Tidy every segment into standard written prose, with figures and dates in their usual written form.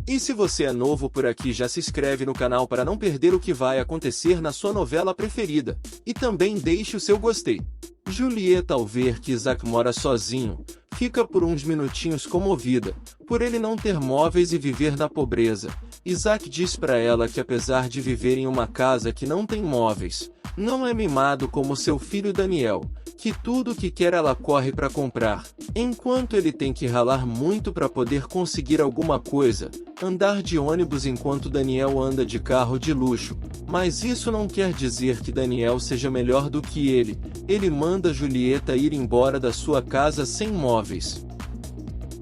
E se você é novo por aqui, já se inscreve no canal para não perder o que vai acontecer na sua novela preferida. E também deixe o seu gostei. Julieta, ao ver que Isaac mora sozinho, fica por uns minutinhos comovida, por ele não ter móveis e viver na pobreza. Isaac diz para ela que apesar de viver em uma casa que não tem móveis, não é mimado como seu filho Daniel, que tudo que quer ela corre para comprar, enquanto ele tem que ralar muito para poder conseguir alguma coisa, andar de ônibus enquanto Daniel anda de carro de luxo. Mas isso não quer dizer que Daniel seja melhor do que ele. Ele manda Julieta ir embora da sua casa sem móveis.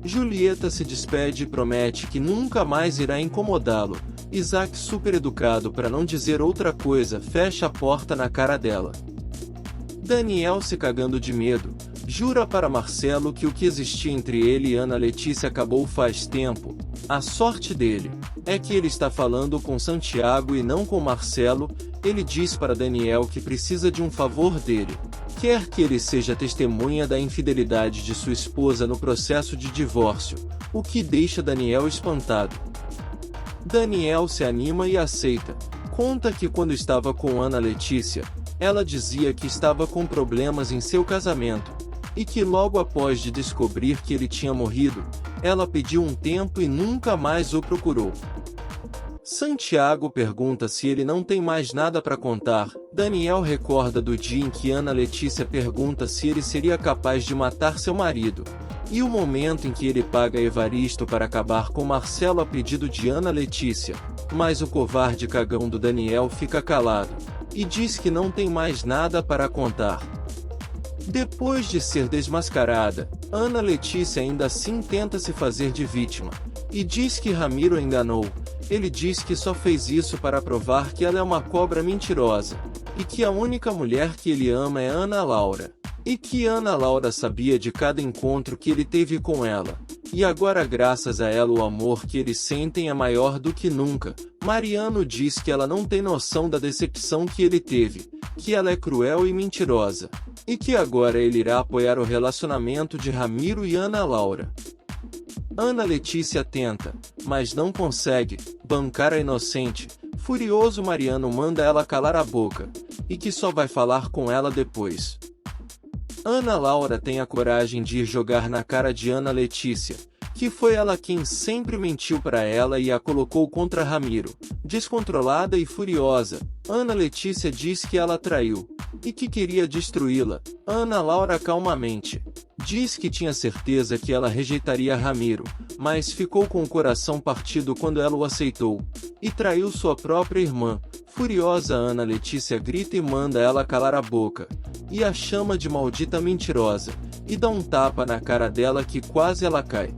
Julieta se despede e promete que nunca mais irá incomodá-lo. Isaac, super educado para não dizer outra coisa, fecha a porta na cara dela. Daniel, se cagando de medo, jura para Marcelo que o que existia entre ele e Ana Letícia acabou faz tempo. A sorte dele é que ele está falando com Santiago e não com Marcelo. Ele diz para Daniel que precisa de um favor dele. Quer que ele seja testemunha da infidelidade de sua esposa no processo de divórcio, o que deixa Daniel espantado. Daniel se anima e aceita. Conta que quando estava com Ana Letícia, ela dizia que estava com problemas em seu casamento, e que logo após de descobrir que ele tinha morrido, ela pediu um tempo e nunca mais o procurou. Santiago pergunta se ele não tem mais nada para contar. Daniel recorda do dia em que Ana Letícia pergunta se ele seria capaz de matar seu marido, e o momento em que ele paga Evaristo para acabar com Marcelo a pedido de Ana Letícia, mas o covarde cagão do Daniel fica calado, e diz que não tem mais nada para contar. Depois de ser desmascarada, Ana Letícia ainda assim tenta se fazer de vítima, e diz que Ramiro enganou. Ele diz que só fez isso para provar que ela é uma cobra mentirosa, e que a única mulher que ele ama é Ana Laura, e que Ana Laura sabia de cada encontro que ele teve com ela, e agora graças a ela o amor que eles sentem é maior do que nunca. Mariano diz que ela não tem noção da decepção que ele teve, que ela é cruel e mentirosa, e que agora ele irá apoiar o relacionamento de Ramiro e Ana Laura. Ana Letícia tenta, mas não consegue, bancar a inocente. Furioso, Mariano manda ela calar a boca, e que só vai falar com ela depois. Ana Laura tem a coragem de ir jogar na cara de Ana Letícia, que foi ela quem sempre mentiu para ela e a colocou contra Ramiro. Descontrolada e furiosa, Ana Letícia diz que ela traiu, e que queria destruí-la. Ana Laura calmamente diz que tinha certeza que ela rejeitaria Ramiro, mas ficou com o coração partido quando ela o aceitou, e traiu sua própria irmã. Furiosa, Ana Letícia grita e manda ela calar a boca, e a chama de maldita mentirosa, e dá um tapa na cara dela que quase ela cai.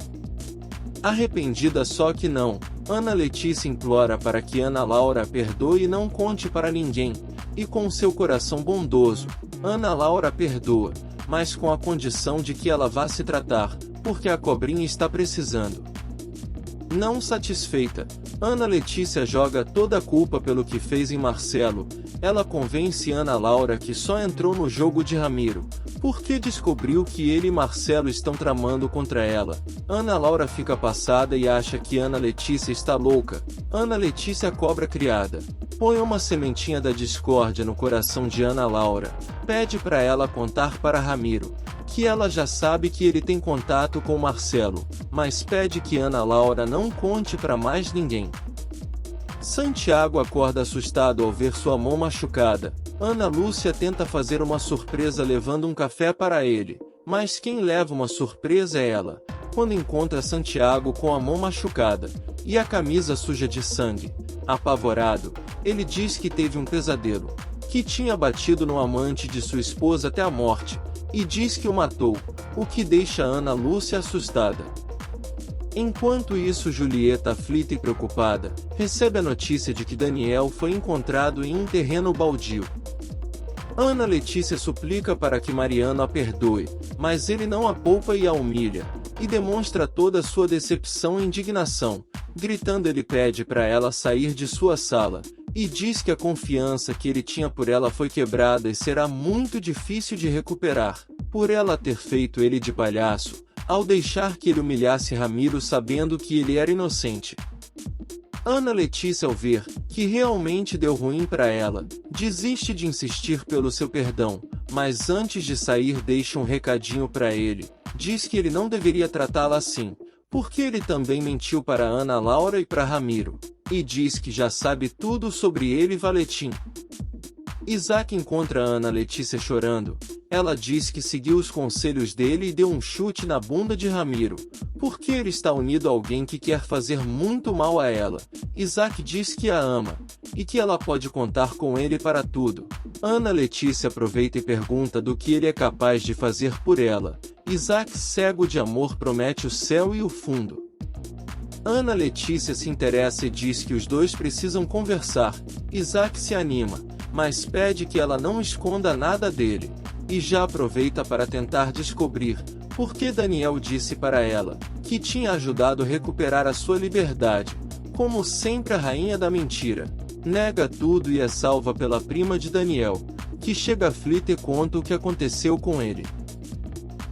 Arrependida, só que não, Ana Letícia implora para que Ana Laura a perdoe e não conte para ninguém, e com seu coração bondoso, Ana Laura perdoa, mas com a condição de que ela vá se tratar, porque a cobrinha está precisando. Não satisfeita, Ana Letícia joga toda a culpa pelo que fez em Marcelo. Ela convence Ana Laura que só entrou no jogo de Ramiro, porque descobriu que ele e Marcelo estão tramando contra ela. Ana Laura fica passada e acha que Ana Letícia está louca. Ana Letícia, cobra criada, põe uma sementinha da discórdia no coração de Ana Laura. Pede para ela contar para Ramiro, que ela já sabe que ele tem contato com Marcelo, mas pede que Ana Laura não conte para mais ninguém. Santiago acorda assustado ao ver sua mão machucada. Ana Lúcia tenta fazer uma surpresa levando um café para ele, mas quem leva uma surpresa é ela, quando encontra Santiago com a mão machucada e a camisa suja de sangue. Apavorado, ele diz que teve um pesadelo, que tinha batido no amante de sua esposa até a morte, e diz que o matou, o que deixa Ana Lúcia assustada. Enquanto isso, Julieta, aflita e preocupada, recebe a notícia de que Daniel foi encontrado em um terreno baldio. Ana Letícia suplica para que Mariano a perdoe, mas ele não a poupa e a humilha, e demonstra toda a sua decepção e indignação. Gritando, ele pede para ela sair de sua sala, e diz que a confiança que ele tinha por ela foi quebrada e será muito difícil de recuperar, por ela ter feito ele de palhaço, ao deixar que ele humilhasse Ramiro sabendo que ele era inocente. Ana Letícia, ao ver que realmente deu ruim para ela, desiste de insistir pelo seu perdão, mas antes de sair deixa um recadinho para ele. Diz que ele não deveria tratá-la assim, porque ele também mentiu para Ana Laura e para Ramiro, e diz que já sabe tudo sobre ele e Valentim. Isaac encontra Ana Letícia chorando. Ela diz que seguiu os conselhos dele e deu um chute na bunda de Ramiro, porque ele está unido a alguém que quer fazer muito mal a ela. Isaac diz que a ama, e que ela pode contar com ele para tudo. Ana Letícia aproveita e pergunta do que ele é capaz de fazer por ela. Isaac, cego de amor, promete o céu e o fundo. Ana Letícia se interessa e diz que os dois precisam conversar. Isaac se anima, mas pede que ela não esconda nada dele. E já aproveita para tentar descobrir porque Daniel disse para ela que tinha ajudado a recuperar a sua liberdade. Como sempre, a rainha da mentira nega tudo e é salva pela prima de Daniel, que chega aflita e conta o que aconteceu com ele.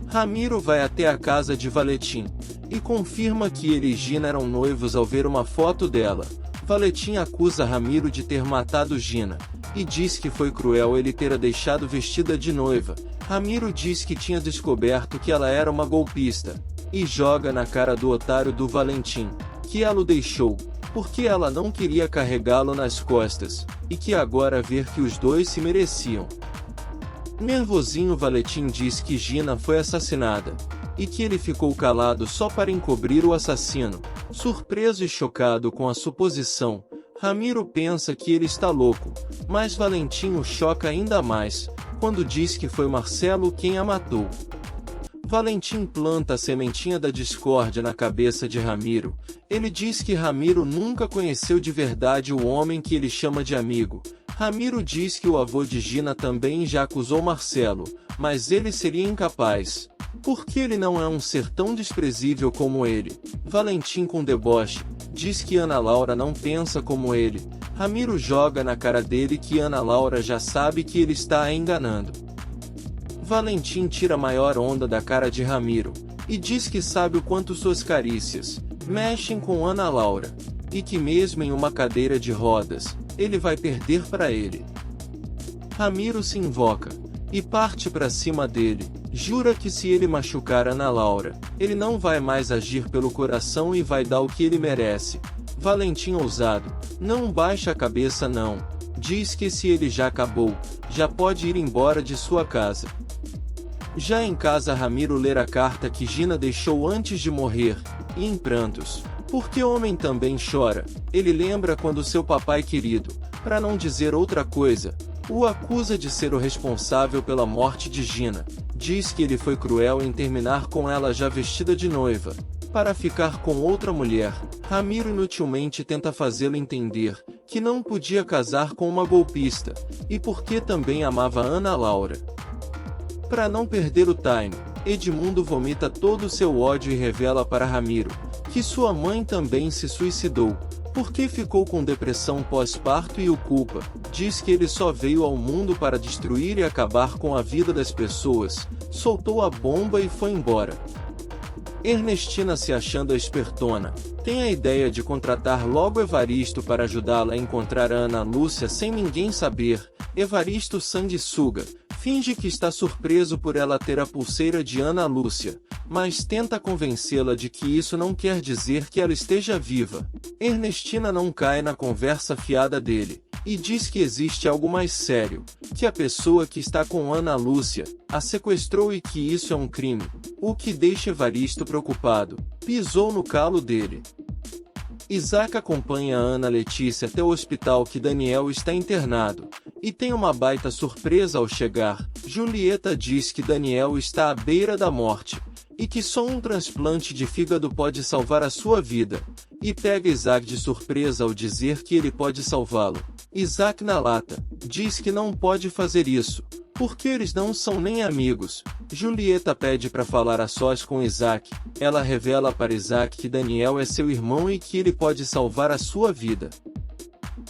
Ramiro vai até a casa de Valentim e confirma que ele e Gina eram noivos ao ver uma foto dela. Valentim acusa Ramiro de ter matado Gina e diz que foi cruel ele ter a deixado vestida de noiva. Ramiro diz que tinha descoberto que ela era uma golpista e joga na cara do otário do Valentim que ela o deixou porque ela não queria carregá-lo nas costas e que agora vê que os dois se mereciam. Nervosinho, Valentim diz que Gina foi assassinada e que ele ficou calado só para encobrir o assassino. Surpreso e chocado com a suposição, Ramiro pensa que ele está louco, mas Valentim o choca ainda mais quando diz que foi Marcelo quem a matou. Valentim planta a sementinha da discórdia na cabeça de Ramiro. Ele diz que Ramiro nunca conheceu de verdade o homem que ele chama de amigo. Ramiro diz que o avô de Gina também já acusou Marcelo, mas ele seria incapaz, porque ele não é um ser tão desprezível como ele. Valentim, com deboche, diz que Ana Laura não pensa como ele. Ramiro joga na cara dele que Ana Laura já sabe que ele está a enganando. Valentim tira a maior onda da cara de Ramiro e diz que sabe o quanto suas carícias mexem com Ana Laura e que mesmo em uma cadeira de rodas, ele vai perder para ele. Ramiro se invoca e parte para cima dele. Jura que se ele machucar Ana Laura, ele não vai mais agir pelo coração e vai dar o que ele merece. Valentim, ousado, não baixa a cabeça não. Diz que se ele já acabou, já pode ir embora de sua casa. Já em casa, Ramiro lê a carta que Gina deixou antes de morrer, e em prantos, porque homem também chora, ele lembra quando seu papai querido, para não dizer outra coisa, o acusa de ser o responsável pela morte de Gina. Diz que ele foi cruel em terminar com ela já vestida de noiva, para ficar com outra mulher. Ramiro inutilmente tenta fazê-lo entender que não podia casar com uma golpista, e porque também amava Ana Laura. Para não perder o time, Edmundo vomita todo o seu ódio e revela para Ramiro que sua mãe também se suicidou, porque ficou com depressão pós-parto e o culpa. Diz que ele só veio ao mundo para destruir e acabar com a vida das pessoas, soltou a bomba e foi embora. Ernestina, se achando a espertona, tem a ideia de contratar logo Evaristo para ajudá-la a encontrar a Ana Lúcia sem ninguém saber. Evaristo sanguessuga, finge que está surpreso por ela ter a pulseira de Ana Lúcia, mas tenta convencê-la de que isso não quer dizer que ela esteja viva. Ernestina não cai na conversa fiada dele, e diz que existe algo mais sério, que a pessoa que está com Ana Lúcia a sequestrou e que isso é um crime, o que deixa Evaristo preocupado. Pisou no calo dele. Isaac acompanha a Ana Letícia até o hospital que Daniel está internado, e tem uma baita surpresa ao chegar. Julieta diz que Daniel está à beira da morte, e que só um transplante de fígado pode salvar a sua vida, e pega Isaac de surpresa ao dizer que ele pode salvá-lo. Isaac, na lata, diz que não pode fazer isso, porque eles não são nem amigos. Julieta pede para falar a sós com Isaac. Ela revela para Isaac que Daniel é seu irmão e que ele pode salvar a sua vida.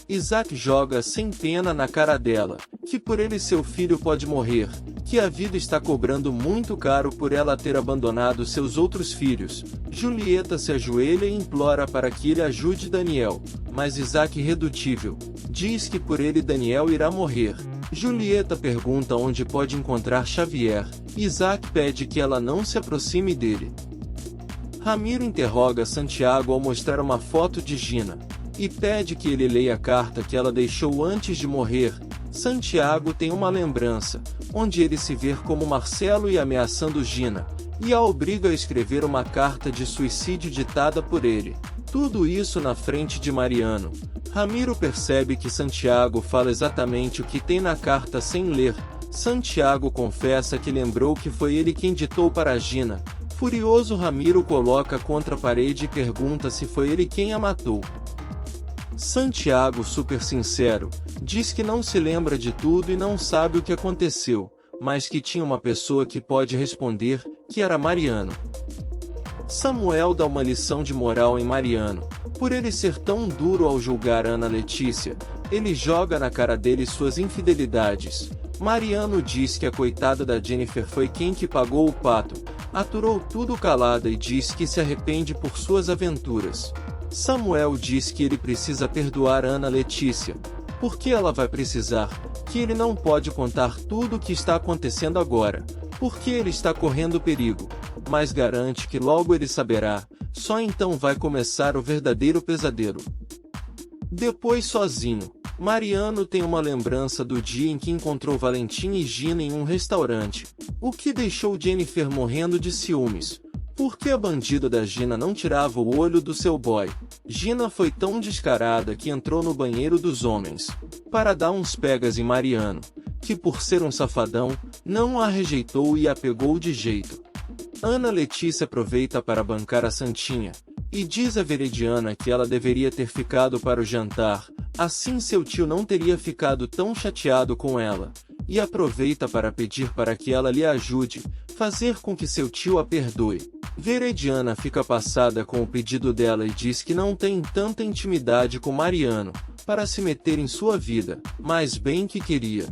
Isaac joga sem pena na cara dela, que por ele seu filho pode morrer, que a vida está cobrando muito caro por ela ter abandonado seus outros filhos. Julieta se ajoelha e implora para que ele ajude Daniel, mas Isaac, irredutível, diz que por ele Daniel irá morrer. Julieta pergunta onde pode encontrar Xavier. Isaac pede que ela não se aproxime dele. Ramiro interroga Santiago ao mostrar uma foto de Gina, e pede que ele leia a carta que ela deixou antes de morrer. Santiago tem uma lembrança, onde ele se vê como Marcelo e ameaçando Gina, e a obriga a escrever uma carta de suicídio ditada por ele. Tudo isso na frente de Mariano. Ramiro percebe que Santiago fala exatamente o que tem na carta sem ler. Santiago confessa que lembrou que foi ele quem ditou para Gina. Furioso, Ramiro coloca contra a parede e pergunta se foi ele quem a matou. Santiago, super sincero, diz que não se lembra de tudo e não sabe o que aconteceu, mas que tinha uma pessoa que pode responder, que era Mariano. Samuel dá uma lição de moral em Mariano. Por ele ser tão duro ao julgar Ana Letícia, ele joga na cara dele suas infidelidades. Mariano diz que a coitada da Jennifer foi quem que pagou o pato, aturou tudo calada e diz que se arrepende por suas aventuras. Samuel diz que ele precisa perdoar Ana Letícia, porque ela vai precisar, que ele não pode contar tudo o que está acontecendo agora, porque ele está correndo perigo, mas garante que logo ele saberá, só então vai começar o verdadeiro pesadelo. Depois, sozinho, Mariano tem uma lembrança do dia em que encontrou Valentim e Gina em um restaurante, o que deixou Jennifer morrendo de ciúmes. Porque a bandida da Gina não tirava o olho do seu boy. Gina foi tão descarada que entrou no banheiro dos homens, para dar uns pegas em Mariano, que por ser um safadão, não a rejeitou e a pegou de jeito. Ana Letícia aproveita para bancar a Santinha, e diz a Veridiana que ela deveria ter ficado para o jantar, assim seu tio não teria ficado tão chateado com ela, e aproveita para pedir para que ela lhe ajude, fazer com que seu tio a perdoe. Veridiana fica passada com o pedido dela e diz que não tem tanta intimidade com Mariano, para se meter em sua vida, mas bem que queria.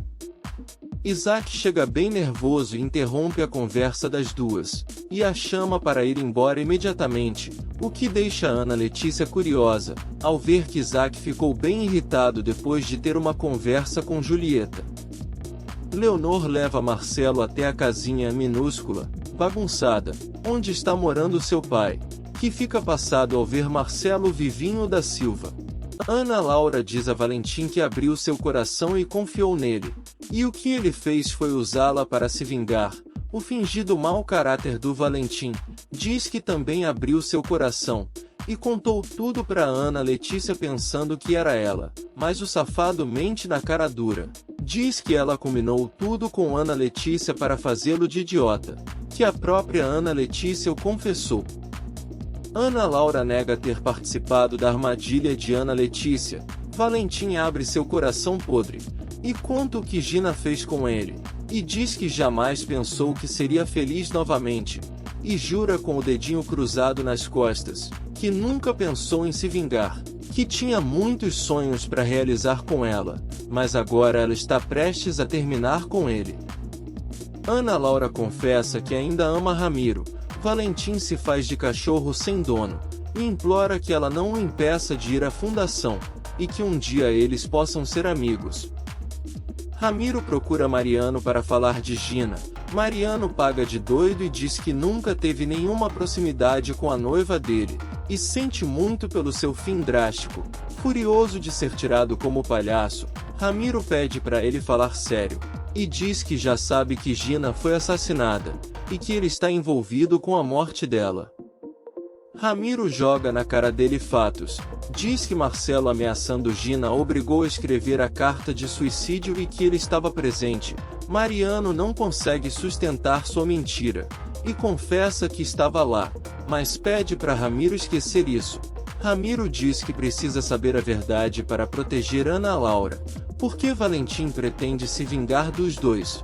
Isaac chega bem nervoso e interrompe a conversa das duas, e a chama para ir embora imediatamente, o que deixa Ana Letícia curiosa, ao ver que Isaac ficou bem irritado depois de ter uma conversa com Julieta. Leonor leva Marcelo até a casinha minúscula, bagunçada, onde está morando seu pai, que fica passado ao ver Marcelo Vivinho da Silva. Ana Laura diz a Valentim que abriu seu coração e confiou nele, e o que ele fez foi usá-la para se vingar. O fingido mau caráter do Valentim diz que também abriu seu coração, e contou tudo para Ana Letícia pensando que era ela, mas o safado mente na cara dura. Diz que ela combinou tudo com Ana Letícia para fazê-lo de idiota, que a própria Ana Letícia o confessou. Ana Laura nega ter participado da armadilha de Ana Letícia. Valentim abre seu coração podre, e conta o que Gina fez com ele, e diz que jamais pensou que seria feliz novamente, e jura com o dedinho cruzado nas costas, que nunca pensou em se vingar, que tinha muitos sonhos para realizar com ela, mas agora ela está prestes a terminar com ele. Ana Laura confessa que ainda ama Ramiro. Valentim se faz de cachorro sem dono, e implora que ela não o impeça de ir à fundação, e que um dia eles possam ser amigos. Ramiro procura Mariano para falar de Gina. Mariano paga de doido e diz que nunca teve nenhuma proximidade com a noiva dele, e sente muito pelo seu fim drástico. Furioso de ser tirado como palhaço, Ramiro pede para ele falar sério, e diz que já sabe que Gina foi assassinada, e que ele está envolvido com a morte dela. Ramiro joga na cara dele fatos, diz que Marcelo ameaçando Gina obrigou a escrever a carta de suicídio e que ele estava presente. Mariano não consegue sustentar sua mentira, e confessa que estava lá, mas pede para Ramiro esquecer isso. Ramiro diz que precisa saber a verdade para proteger Ana Laura, porque Valentim pretende se vingar dos dois.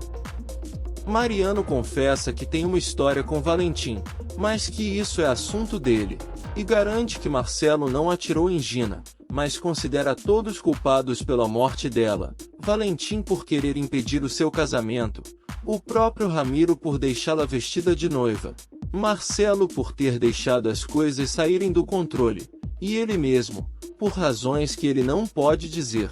Mariano confessa que tem uma história com Valentim, mas que isso é assunto dele, e garante que Marcelo não atirou em Gina, mas considera todos culpados pela morte dela. Valentim por querer impedir o seu casamento, O próprio Ramiro por deixá-la vestida de noiva. Marcelo por ter deixado as coisas saírem do controle. E ele mesmo, por razões que ele não pode dizer.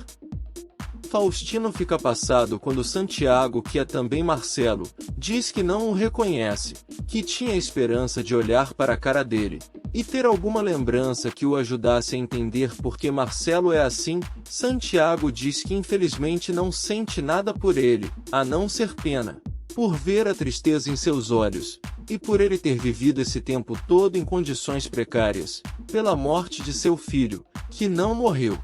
Faustino fica passado quando Santiago, que é também Marcelo, diz que não o reconhece, que tinha esperança de olhar para a cara dele e ter alguma lembrança que o ajudasse a entender por que Marcelo é assim. Santiago diz que infelizmente não sente nada por ele, a não ser pena, por ver a tristeza em seus olhos, e por ele ter vivido esse tempo todo em condições precárias, pela morte de seu filho, que não morreu.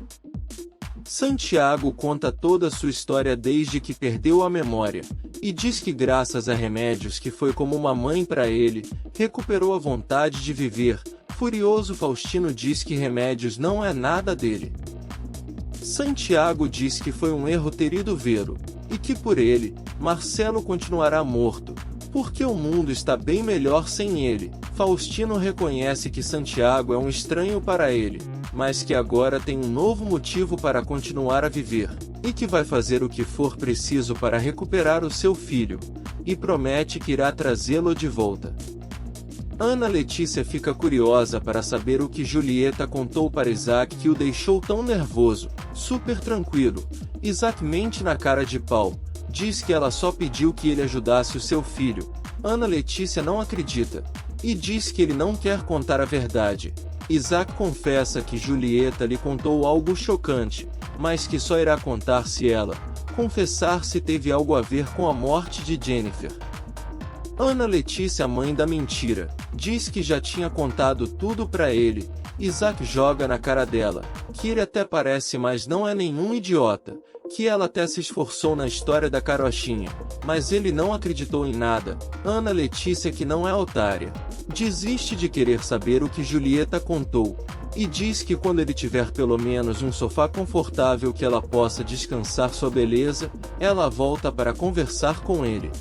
Santiago conta toda a sua história desde que perdeu a memória, e diz que graças a remédios que foi como uma mãe para ele, recuperou a vontade de viver. Furioso, Faustino diz que remédios não é nada dele. Santiago diz que foi um erro ter ido vê-lo, e que por ele, Marcelo continuará morto, porque o mundo está bem melhor sem ele. Faustino reconhece que Santiago é um estranho para ele, mas que agora tem um novo motivo para continuar a viver, e que vai fazer o que for preciso para recuperar o seu filho, e promete que irá trazê-lo de volta. Ana Letícia fica curiosa para saber o que Julieta contou para Isaac que o deixou tão nervoso. Super tranquilo, Isaac mente na cara de pau, diz que ela só pediu que ele ajudasse o seu filho. Ana Letícia não acredita, e diz que ele não quer contar a verdade. Isaac confessa que Julieta lhe contou algo chocante, mas que só irá contar se ela confessar se teve algo a ver com a morte de Jennifer. Ana Letícia, mãe da mentira, diz que já tinha contado tudo para ele. Isaac joga na cara dela, que ele até parece, mas não é nenhum idiota, que ela até se esforçou na história da carochinha, mas ele não acreditou em nada. Ana Letícia, que não é otária, desiste de querer saber o que Julieta contou, e diz que quando ele tiver pelo menos um sofá confortável que ela possa descansar sua beleza, ela volta para conversar com ele.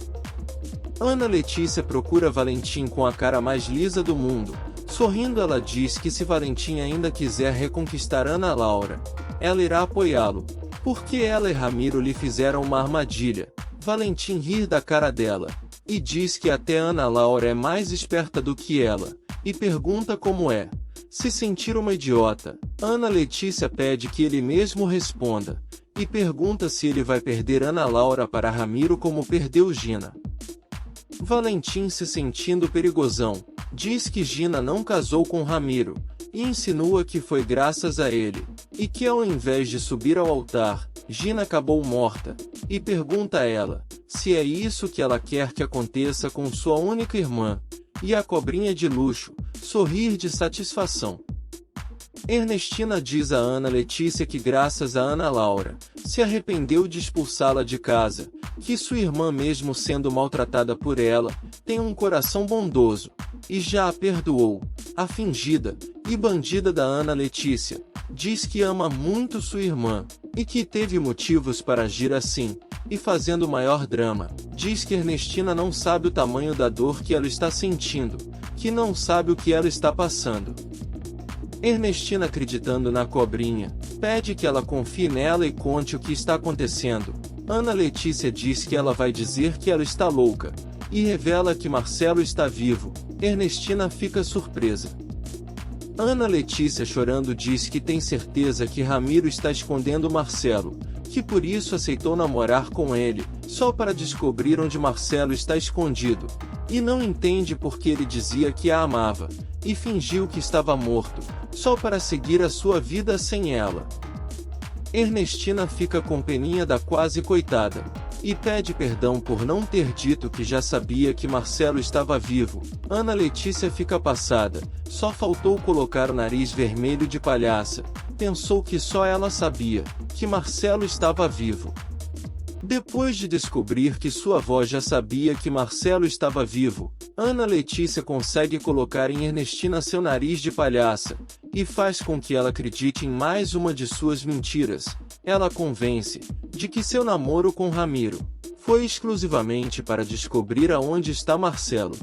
Ana Letícia procura Valentim com a cara mais lisa do mundo. Sorrindo, ela diz que se Valentim ainda quiser reconquistar Ana Laura, ela irá apoiá-lo, porque ela e Ramiro lhe fizeram uma armadilha. Valentim ri da cara dela, e diz que até Ana Laura é mais esperta do que ela, e pergunta como é se sentir uma idiota. Ana Letícia pede que ele mesmo responda, e pergunta se ele vai perder Ana Laura para Ramiro como perdeu Gina. Valentim, se sentindo perigosão, diz que Gina não casou com Ramiro, e insinua que foi graças a ele, e que ao invés de subir ao altar, Gina acabou morta, e pergunta a ela se é isso que ela quer que aconteça com sua única irmã, e a cobrinha de luxo sorrir de satisfação. Ernestina diz a Ana Letícia que graças a Ana Laura, se arrependeu de expulsá-la de casa, que sua irmã, mesmo sendo maltratada por ela, tem um coração bondoso, e já a perdoou. A fingida e bandida da Ana Letícia diz que ama muito sua irmã, e que teve motivos para agir assim, e fazendo maior drama, diz que Ernestina não sabe o tamanho da dor que ela está sentindo, que não sabe o que ela está passando. Ernestina, acreditando na cobrinha, pede que ela confie nela e conte o que está acontecendo. Ana Letícia diz que ela vai dizer que ela está louca, e revela que Marcelo está vivo. Ernestina fica surpresa. Ana Letícia, chorando, diz que tem certeza que Ramiro está escondendo Marcelo, que por isso aceitou namorar com ele, só para descobrir onde Marcelo está escondido, e não entende porque ele dizia que a amava, e fingiu que estava morto, só para seguir a sua vida sem ela. Ernestina fica com peninha da quase coitada, e pede perdão por não ter dito que já sabia que Marcelo estava vivo. Ana Letícia fica passada, só faltou colocar o nariz vermelho de palhaça, pensou que só ela sabia que Marcelo estava vivo. Depois de descobrir que sua avó já sabia que Marcelo estava vivo, Ana Letícia consegue colocar em Ernestina seu nariz de palhaça, e faz com que ela acredite em mais uma de suas mentiras. Ela convence de que seu namoro com Ramiro foi exclusivamente para descobrir aonde está Marcelo.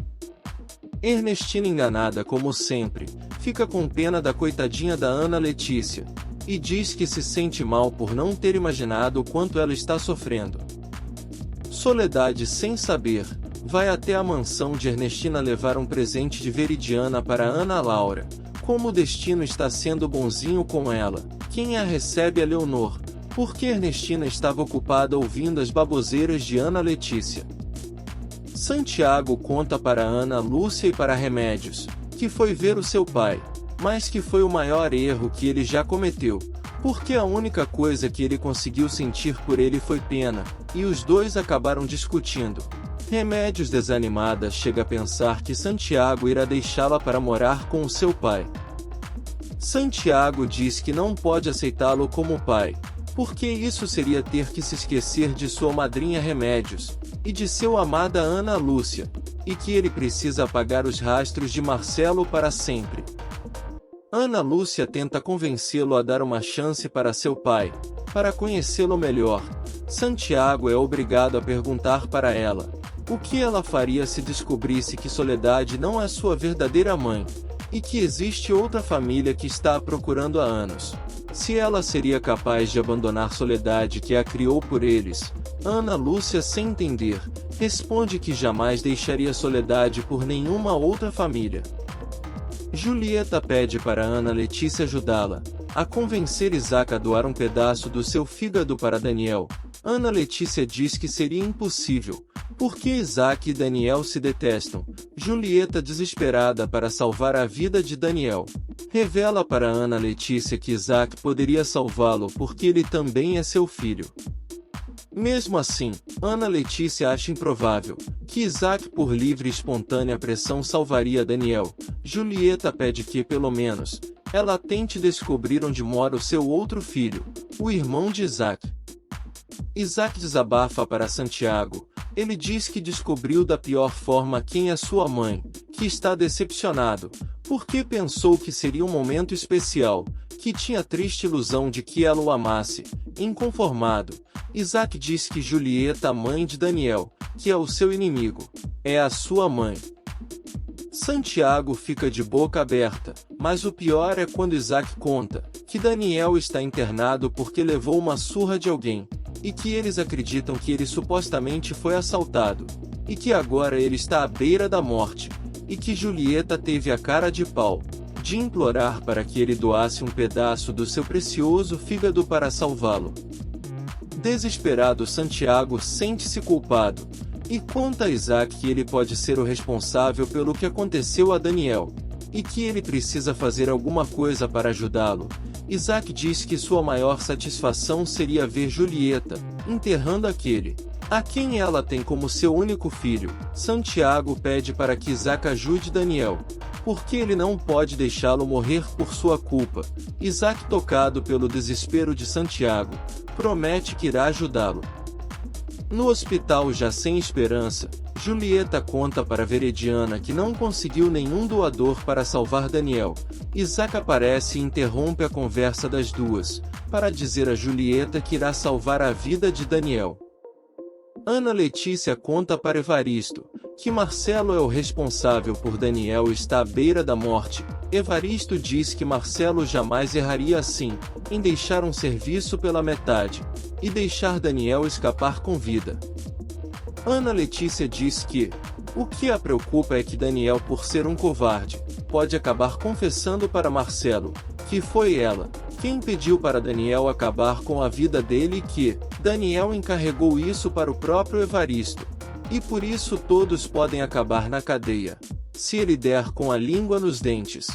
Ernestina, enganada como sempre, fica com pena da coitadinha da Ana Letícia, e diz que se sente mal por não ter imaginado o quanto ela está sofrendo. Soledade, sem saber, vai até a mansão de Ernestina levar um presente de Veridiana para Ana Laura. Como o destino está sendo bonzinho com ela, quem a recebe é Leonor, porque Ernestina estava ocupada ouvindo as baboseiras de Ana Letícia. Santiago conta para Ana Lúcia e para Remédios, que foi ver o seu pai, mas que foi o maior erro que ele já cometeu, porque a única coisa que ele conseguiu sentir por ele foi pena, e os dois acabaram discutindo. Remédios, desanimada, chega a pensar que Santiago irá deixá-la para morar com o seu pai. Santiago diz que não pode aceitá-lo como pai, porque isso seria ter que se esquecer de sua madrinha Remédios, e de seu amada Ana Lúcia, e que ele precisa apagar os rastros de Marcelo para sempre. Ana Lúcia tenta convencê-lo a dar uma chance para seu pai, para conhecê-lo melhor. Santiago é obrigado a perguntar para ela o que ela faria se descobrisse que Soledade não é sua verdadeira mãe, e que existe outra família que está a procurando há anos. Se ela seria capaz de abandonar Soledade, que a criou por eles. Ana Lúcia, sem entender, responde que jamais deixaria Soledade por nenhuma outra família. Julieta pede para Ana Letícia ajudá-la a convencer Isaac a doar um pedaço do seu fígado para Daniel. Ana Letícia diz que seria impossível, porque Isaac e Daniel se detestam. Julieta, desesperada para salvar a vida de Daniel, revela para Ana Letícia que Isaac poderia salvá-lo porque ele também é seu filho. Mesmo assim, Ana Letícia acha improvável que Isaac, por livre e espontânea pressão, salvaria Daniel. Julieta pede que, pelo menos, ela tente descobrir onde mora o seu outro filho, o irmão de Isaac. Isaac desabafa para Santiago. Ele diz que descobriu da pior forma quem é sua mãe, que está decepcionado, porque pensou que seria um momento especial, que tinha a triste ilusão de que ela o amasse. Inconformado, Isaac diz que Julieta, a mãe de Daniel, que é o seu inimigo, é a sua mãe. Santiago fica de boca aberta, mas o pior é quando Isaac conta que Daniel está internado porque levou uma surra de alguém, e que eles acreditam que ele supostamente foi assaltado, e que agora ele está à beira da morte, e que Julieta teve a cara de pau de implorar para que ele doasse um pedaço do seu precioso fígado para salvá-lo. Desesperado, Santiago sente-se culpado, e conta a Isaac que ele pode ser o responsável pelo que aconteceu a Daniel, e que ele precisa fazer alguma coisa para ajudá-lo. Isaac diz que sua maior satisfação seria ver Julieta enterrando aquele a quem ela tem como seu único filho. Santiago pede para que Isaac ajude Daniel, porque ele não pode deixá-lo morrer por sua culpa. Isaac, tocado pelo desespero de Santiago, promete que irá ajudá-lo. No hospital, já sem esperança, Julieta conta para Veridiana que não conseguiu nenhum doador para salvar Daniel. Isaac aparece e interrompe a conversa das duas, para dizer a Julieta que irá salvar a vida de Daniel. Ana Letícia conta para Evaristo que Marcelo é o responsável por Daniel estar à beira da morte. Evaristo diz que Marcelo jamais erraria assim, em deixar um serviço pela metade, e deixar Daniel escapar com vida. Ana Letícia diz que o que a preocupa é que Daniel, por ser um covarde, pode acabar confessando para Marcelo que foi ela quem pediu para Daniel acabar com a vida dele e que Daniel encarregou isso para o próprio Evaristo. E por isso todos podem acabar na cadeia, se ele der com a língua nos dentes.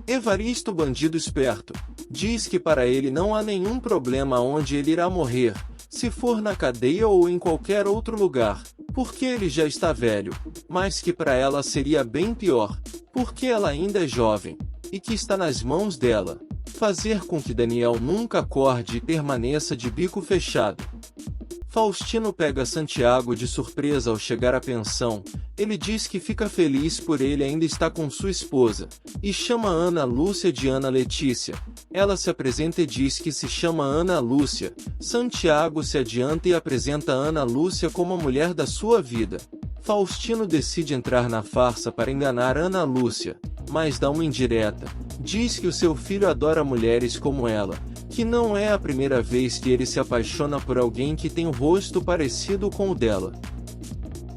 Evaristo, bandido esperto, diz que para ele não há nenhum problema onde ele irá morrer, se for na cadeia ou em qualquer outro lugar, porque ele já está velho, mas que para ela seria bem pior, porque ela ainda é jovem, e que está nas mãos dela fazer com que Daniel nunca acorde e permaneça de bico fechado. Faustino pega Santiago de surpresa ao chegar à pensão. Ele diz que fica feliz por ele ainda estar com sua esposa, e chama Ana Lúcia de Ana Letícia. Ela se apresenta e diz que se chama Ana Lúcia. Santiago se adianta e apresenta Ana Lúcia como a mulher da sua vida. Faustino decide entrar na farsa para enganar Ana Lúcia, mas dá uma indireta. Diz que o seu filho adora mulheres como ela, que não é a primeira vez que ele se apaixona por alguém que tem um rosto parecido com o dela.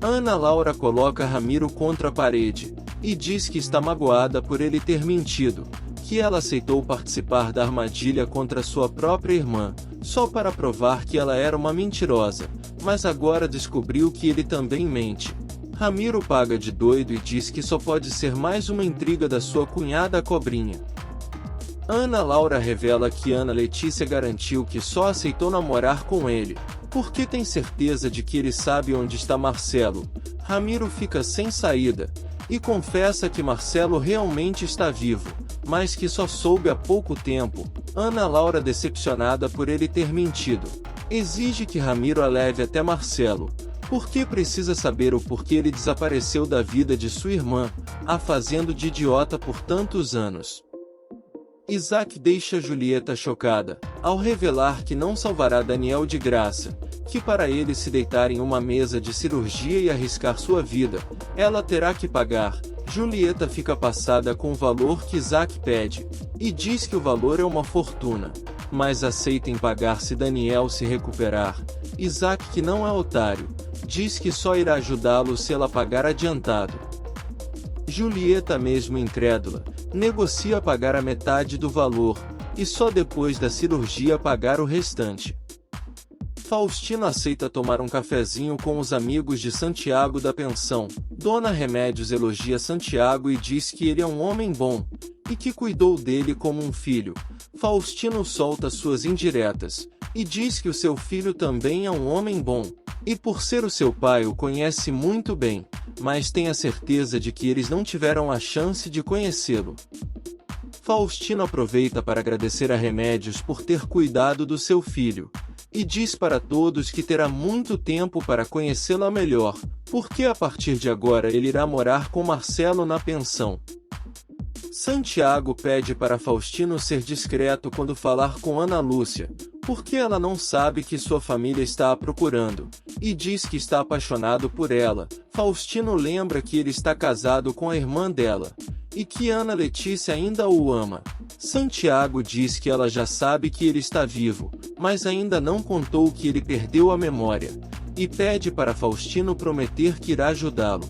Ana Laura coloca Ramiro contra a parede, e diz que está magoada por ele ter mentido, que ela aceitou participar da armadilha contra sua própria irmã, só para provar que ela era uma mentirosa, mas agora descobriu que ele também mente. Ramiro paga de doido e diz que só pode ser mais uma intriga da sua cunhada Cobrinha. Ana Laura revela que Ana Letícia garantiu que só aceitou namorar com ele, porque tem certeza de que ele sabe onde está Marcelo. Ramiro fica sem saída, e confessa que Marcelo realmente está vivo, mas que só soube há pouco tempo. Ana Laura, decepcionada por ele ter mentido, exige que Ramiro a leve até Marcelo, porque precisa saber o porquê ele desapareceu da vida de sua irmã, a fazendo de idiota por tantos anos. Isaac deixa Julieta chocada, ao revelar que não salvará Daniel de graça, que para ele se deitar em uma mesa de cirurgia e arriscar sua vida, ela terá que pagar. Julieta fica passada com o valor que Isaac pede, e diz que o valor é uma fortuna, mas aceita em pagar se Daniel se recuperar. Isaac, que não é otário, diz que só irá ajudá-lo se ela pagar adiantado. Julieta, mesmo incrédula, negocia pagar a metade do valor, e só depois da cirurgia pagar o restante. Faustino aceita tomar um cafezinho com os amigos de Santiago da pensão. Dona Remédios elogia Santiago e diz que ele é um homem bom, e que cuidou dele como um filho. Faustino solta suas indiretas, e diz que o seu filho também é um homem bom, e por ser o seu pai o conhece muito bem, mas tem a certeza de que eles não tiveram a chance de conhecê-lo. Faustino aproveita para agradecer a Remédios por ter cuidado do seu filho, e diz para todos que terá muito tempo para conhecê-la melhor, porque a partir de agora ele irá morar com Marcelo na pensão. Santiago pede para Faustino ser discreto quando falar com Ana Lúcia, porque ela não sabe que sua família está a procurando, e diz que está apaixonado por ela. Faustino lembra que ele está casado com a irmã dela, e que Ana Letícia ainda o ama. Santiago diz que ela já sabe que ele está vivo, mas ainda não contou que ele perdeu a memória, e pede para Faustino prometer que irá ajudá-lo.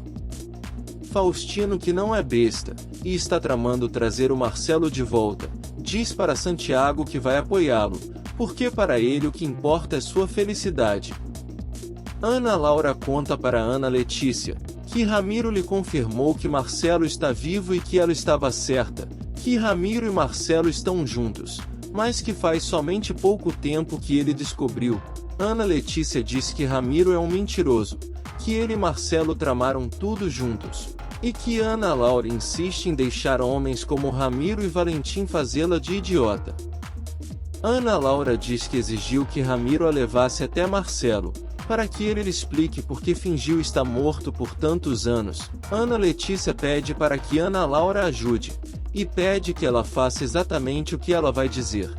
Faustino, que não é besta, e está tramando trazer o Marcelo de volta, diz para Santiago que vai apoiá-lo, porque para ele o que importa é sua felicidade. Ana Laura conta para Ana Letícia que Ramiro lhe confirmou que Marcelo está vivo e que ela estava certa, que Ramiro e Marcelo estão juntos, mas que faz somente pouco tempo que ele descobriu. Ana Letícia diz que Ramiro é um mentiroso, que ele e Marcelo tramaram tudo juntos, e que Ana Laura insiste em deixar homens como Ramiro e Valentim fazê-la de idiota. Ana Laura diz que exigiu que Ramiro a levasse até Marcelo, para que ele lhe explique por que fingiu estar morto por tantos anos. Ana Letícia pede para que Ana Laura ajude, e pede que ela faça exatamente o que ela vai dizer.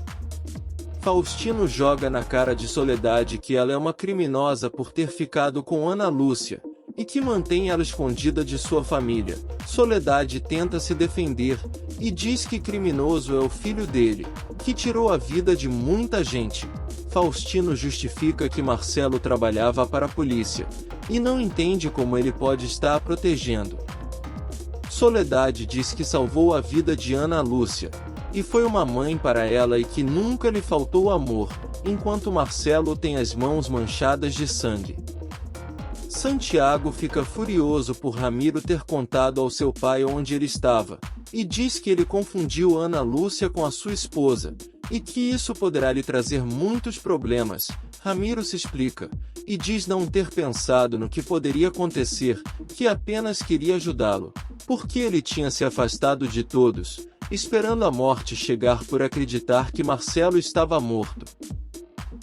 Faustino joga na cara de Soledade que ela é uma criminosa por ter ficado com Ana Lúcia, e que mantém ela escondida de sua família. Soledade tenta se defender, e diz que criminoso é o filho dele, que tirou a vida de muita gente. Faustino justifica que Marcelo trabalhava para a polícia, e não entende como ele pode estar a protegendo. Soledade diz que salvou a vida de Ana Lúcia, e foi uma mãe para ela e que nunca lhe faltou amor, enquanto Marcelo tem as mãos manchadas de sangue. Santiago fica furioso por Ramiro ter contado ao seu pai onde ele estava, e diz que ele confundiu Ana Lúcia com a sua esposa, e que isso poderá lhe trazer muitos problemas. Ramiro se explica, e diz não ter pensado no que poderia acontecer, que apenas queria ajudá-lo, porque ele tinha se afastado de todos, esperando a morte chegar por acreditar que Marcelo estava morto.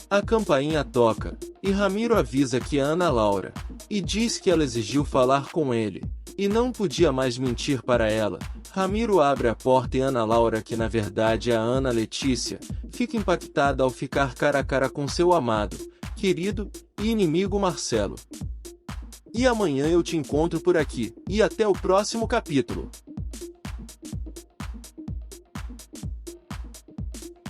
A campainha toca, e Ramiro avisa que é Ana Laura, e diz que ela exigiu falar com ele, e não podia mais mentir para ela. Ramiro abre a porta e Ana Laura, que na verdade é a Ana Letícia, fica impactada ao ficar cara a cara com seu amado, querido e inimigo Marcelo. E amanhã eu te encontro por aqui, e até o próximo capítulo.